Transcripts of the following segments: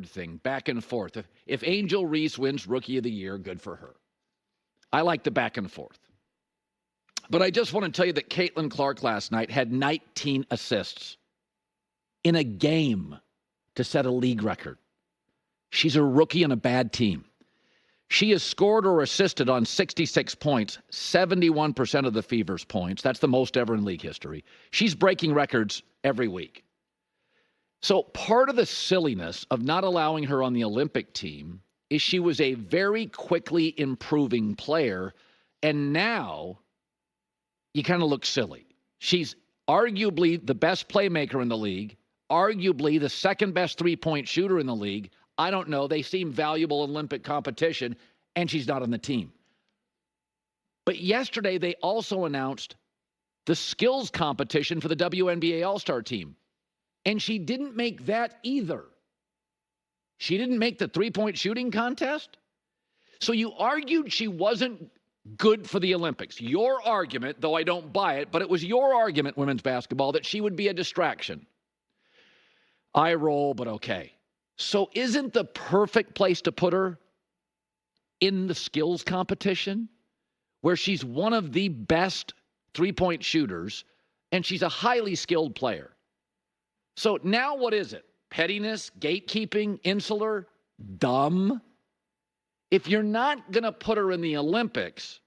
thing, back and forth. If Angel Reese wins Rookie of the Year, good for her. I like the back and forth. But I just want to tell you that Caitlin Clark last night had 19 assists in a game to set a league record. She's a rookie on a bad team. She has scored or assisted on 66 points, 71% of the Fever's points. That's the most ever in league history. She's breaking records every week. So part of the silliness of not allowing her on the Olympic team is she was a very quickly improving player, and now you kind of look silly. She's arguably the best playmaker in the league, arguably the second best three-point shooter in the league. I don't know. They seem valuable in Olympic competition, and she's not on the team. But yesterday, they also announced the skills competition for the WNBA All-Star team, and she didn't make that either. She didn't make the three-point shooting contest? So you argued she wasn't good for the Olympics. Your argument, though I don't buy it, but it was your argument, women's basketball, that she would be a distraction. I roll, but okay. So isn't the perfect place to put her in the skills competition, where she's one of the best three-point shooters, and she's a highly skilled player? So now what is it? Pettiness, gatekeeping, insular, dumb? If you're not going to put her in the Olympics,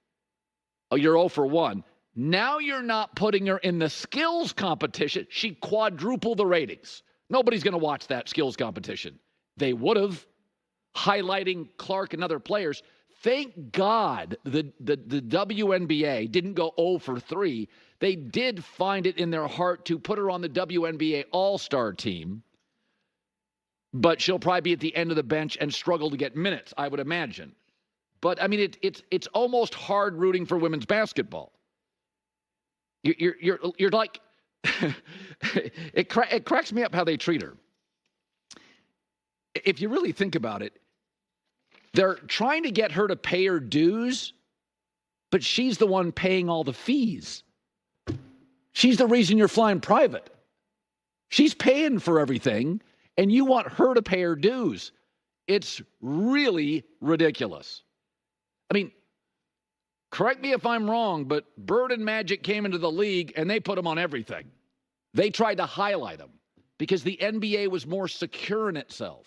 you're 0 for 1. Now you're not putting her in the skills competition. She quadrupled the ratings. Nobody's going to watch that skills competition. They would have, highlighting Clark and other players. Thank God the WNBA didn't go 0 for 3. They did find it in their heart to put her on the WNBA All-Star team. But she'll probably be at the end of the bench and struggle to get minutes, I would imagine. But, I mean, it's almost hard rooting for women's basketball. You're like, it cracks me up how they treat her. If you really think about it, they're trying to get her to pay her dues, but she's the one paying all the fees. She's the reason you're flying private. She's paying for everything, and you want her to pay her dues. It's really ridiculous. I mean, correct me if I'm wrong, but Bird and Magic came into the league, and they put them on everything. They tried to highlight them because the NBA was more secure in itself.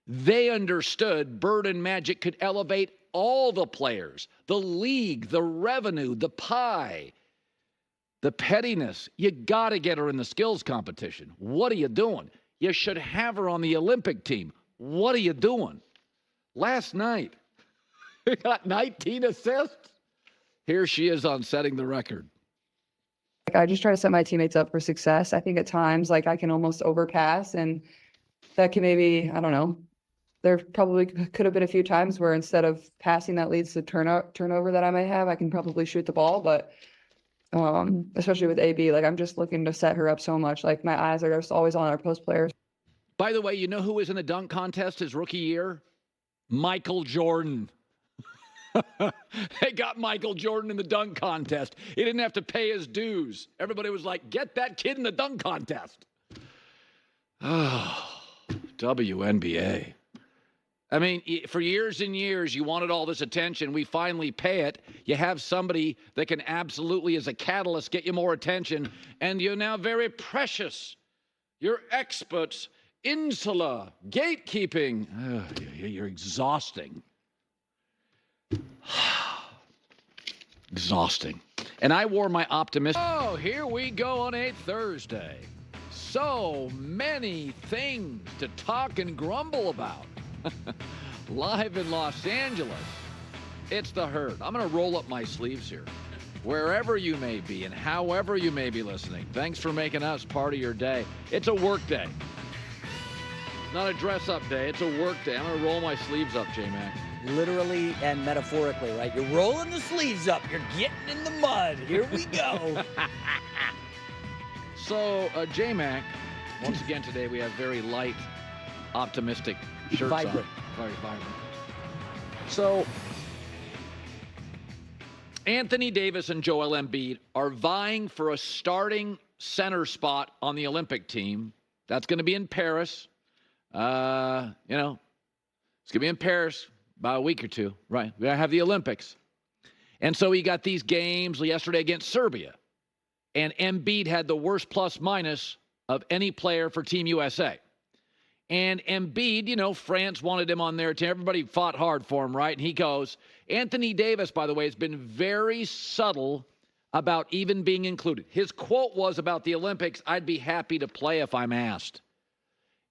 They understood Bird and Magic could elevate all the players, the league, the revenue, the pie, the pettiness. You got to get her in the skills competition. What are you doing? You should have her on the Olympic team. What are you doing? Last night, we got 19 assists. Here she is on setting the record. I just try to set my teammates up for success. I think at times, I can almost overpass, and that can maybe, I don't know. There probably could have been a few times where instead of passing that leads to turnover that I might have, I can probably shoot the ball. But especially with AB, I'm just looking to set her up so much. My eyes are just always on our post players. By the way, you know who was in the dunk contest his rookie year? Michael Jordan. They got Michael Jordan in the dunk contest. He didn't have to pay his dues. Everybody was like, get that kid in the dunk contest. Oh, WNBA. I mean, for years and years, you wanted all this attention. We finally pay it. You have somebody that can absolutely, as a catalyst, get you more attention. And you're now very precious. You're experts. Insula. Gatekeeping. You're exhausting. Exhausting. And I wore my optimism. Oh, here we go on a Thursday. So many things to talk and grumble about. Live in Los Angeles, it's the Herd. I'm going to roll up my sleeves here. Wherever you may be and however you may be listening, thanks for making us part of your day. It's a work day. Not a dress-up day. It's a work day. I'm going to roll my sleeves up, J-Mac. Literally and metaphorically, right? You're rolling the sleeves up. You're getting in the mud. Here we go. So, J-Mac, once again today we have very light, optimistic shirts Vibrant. On. Very vibrant. So, Anthony Davis and Joel Embiid are vying for a starting center spot on the Olympic team. That's going to be in Paris. You know, it's going to be in Paris about a week or two, right? We're going to have the Olympics. And so he got these games yesterday against Serbia. And Embiid had the worst plus-minus of any player for Team USA. And Embiid, you know, France wanted him on their team. Everybody fought hard for him, right? And he goes. Anthony Davis, by the way, has been very subtle about even being included. His quote was about the Olympics, "I'd be happy to play if I'm asked."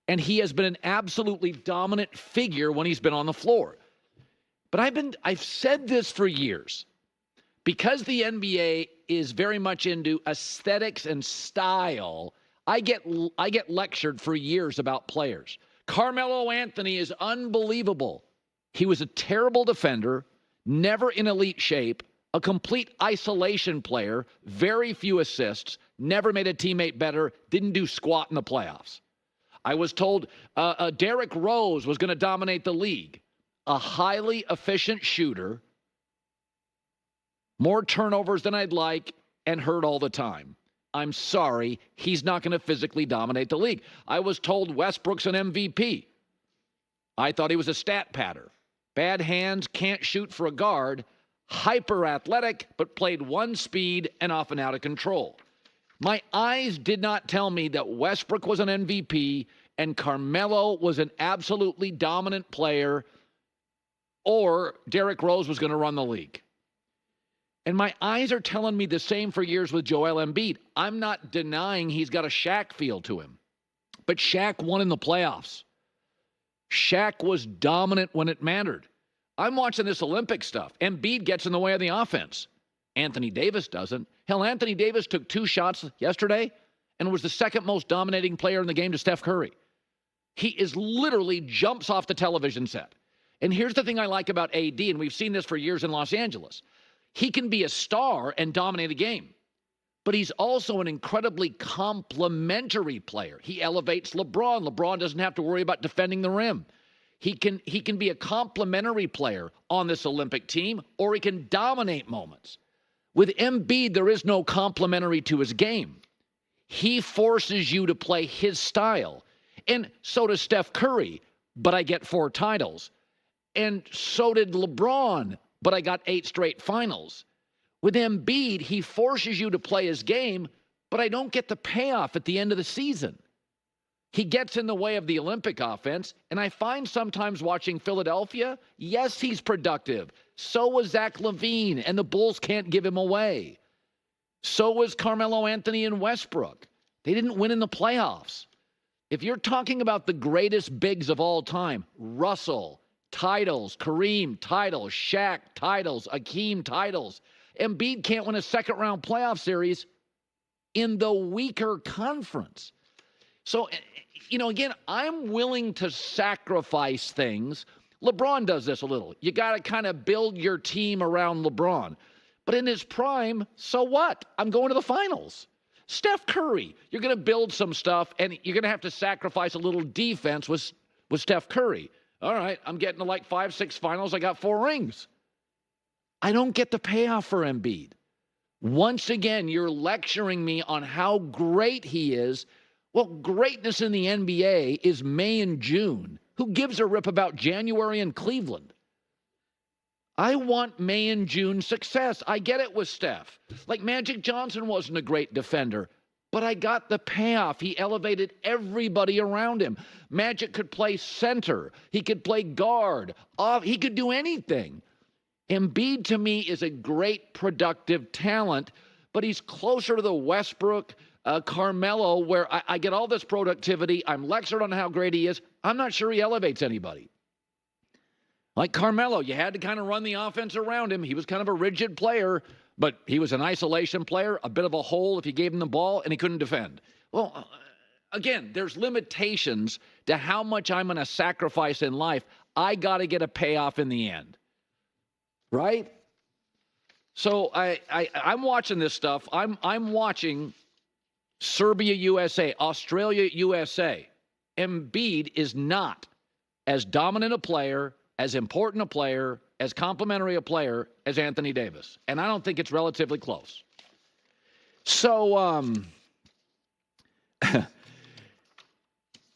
And he has been an absolutely dominant figure when he's been on the floor. But I've said this for years. Because the NBA is very much into aesthetics and style, I get lectured for years about players. Carmelo Anthony is unbelievable. He was a terrible defender, never in elite shape, a complete isolation player, very few assists, never made a teammate better, didn't do squat in the playoffs. I was told Derrick Rose was going to dominate the league. A highly efficient shooter, more turnovers than I'd like, and hurt all the time. I'm sorry, he's not going to physically dominate the league. I was told Westbrook's an MVP. I thought he was a stat patter. Bad hands, can't shoot for a guard, hyper athletic, but played one speed and often out of control. My eyes did not tell me that Westbrook was an MVP and Carmelo was an absolutely dominant player or Derrick Rose was going to run the league. And my eyes are telling me the same for years with Joel Embiid. I'm not denying he's got a Shaq feel to him. But Shaq won in the playoffs. Shaq was dominant when it mattered. I'm watching this Olympic stuff. Embiid gets in the way of the offense. Anthony Davis doesn't. Hell, Anthony Davis took 2 shots yesterday and was the second most dominating player in the game to Steph Curry. He is literally jumps off the television set. And here's the thing I like about AD, and we've seen this for years in Los Angeles. He can be a star and dominate a game, but he's also an incredibly complementary player. He elevates LeBron. LeBron doesn't have to worry about defending the rim. He can be a complementary player on this Olympic team, or he can dominate moments. With Embiid, there is no complementary to his game. He forces you to play his style. And so does Steph Curry, but I get 4 titles. And so did LeBron, but I got 8 straight finals. With Embiid, he forces you to play his game, but I don't get the payoff at the end of the season. He gets in the way of the Olympic offense, and I find sometimes watching Philadelphia, yes, he's productive. So was Zach LaVine, and the Bulls can't give him away. So was Carmelo Anthony and Westbrook. They didn't win in the playoffs. If you're talking about the greatest bigs of all time, Russell, titles, Kareem, titles, Shaq, titles, Akeem, titles. Embiid can't win a second-round playoff series in the weaker conference. So, you know, again, I'm willing to sacrifice things. LeBron does this a little. You got to kind of build your team around LeBron. But in his prime, so what? I'm going to the finals. Steph Curry, you're going to build some stuff, and you're going to have to sacrifice a little defense with Steph Curry. All right, I'm getting to like 5, 6 finals. I got 4 rings. I don't get the payoff for Embiid. Once again, you're lecturing me on how great he is. Well, greatness in the NBA is May and June. Who gives a rip about January in Cleveland? I want May and June success. I get it with Steph. Like Magic Johnson wasn't a great defender, but I got the payoff. He elevated everybody around him. Magic could play center. He could play guard. He could do anything. Embiid, to me, is a great productive talent, but he's closer to the Westbrook, Carmelo, where I get all this productivity. I'm lectured on how great he is. I'm not sure he elevates anybody. Like Carmelo, you had to kind of run the offense around him. He was kind of a rigid player, but he was an isolation player, a bit of a hole if you gave him the ball, and he couldn't defend. Well, again, there's limitations to how much I'm going to sacrifice in life. I got to get a payoff in the end, right? So I'm watching this stuff. I'm watching Serbia, USA, Australia, USA. Embiid is not as dominant a player, as important a player, as complimentary a player as Anthony Davis. And I don't think it's relatively close. So,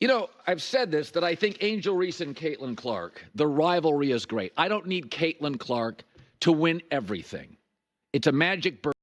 You know, I've said this, that I think Angel Reese and Caitlin Clark, the rivalry is great. I don't need Caitlin Clark to win everything. It's a magic bird.